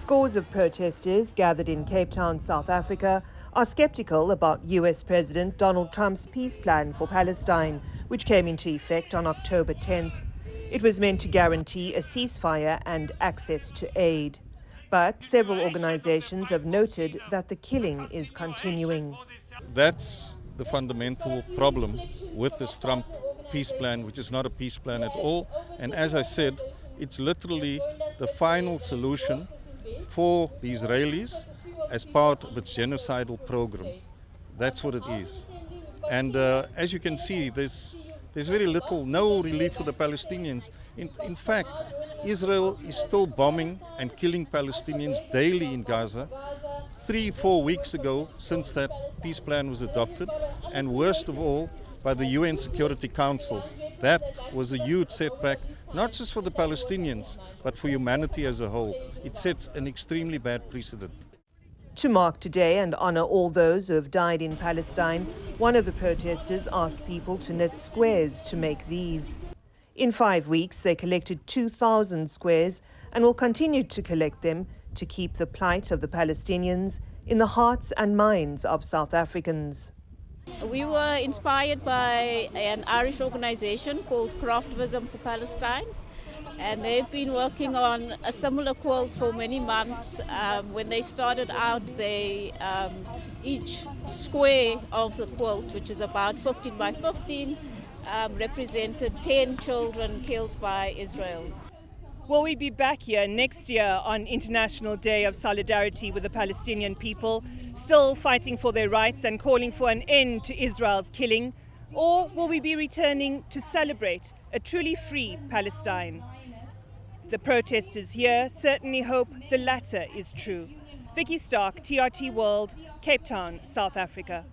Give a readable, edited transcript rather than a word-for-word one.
Scores of protesters gathered in Cape Town, South Africa, are skeptical about US President Donald Trump's peace plan for Palestine, which came into effect on October 10th. It was meant to guarantee a ceasefire and access to aid. But several organizations have noted that the killing is continuing. That's the fundamental problem with this Trump peace plan, which is not a peace plan at all. And as I said, it's literally the final solution for the Israelis as part of its genocidal program. That's what it is. And as you can see, there's very little, no relief for the Palestinians. In fact, Israel is still bombing and killing Palestinians daily in Gaza. 3-4 weeks ago, since that peace plan was adopted, and worst of all, by the UN Security Council. That was a huge setback, not just for the Palestinians, but for humanity as a whole. It sets an extremely bad precedent. To mark today and honor all those who have died in Palestine, one of the protesters asked people to knit squares to make these. In 5 weeks, they collected 2,000 squares and will continue to collect them to keep the plight of the Palestinians in the hearts and minds of South Africans. We were inspired by an Irish organization called Craftivism for Palestine, and they've been working on a similar quilt for many months. When they started out, each square of the quilt, which is about 15 by 15, represented 10 children killed by Israel. Will we be back here next year on International Day of Solidarity with the Palestinian people, still fighting for their rights and calling for an end to Israel's killing? Or will we be returning to celebrate a truly free Palestine? The protesters here certainly hope the latter is true. Vicky Stark, TRT World, Cape Town, South Africa.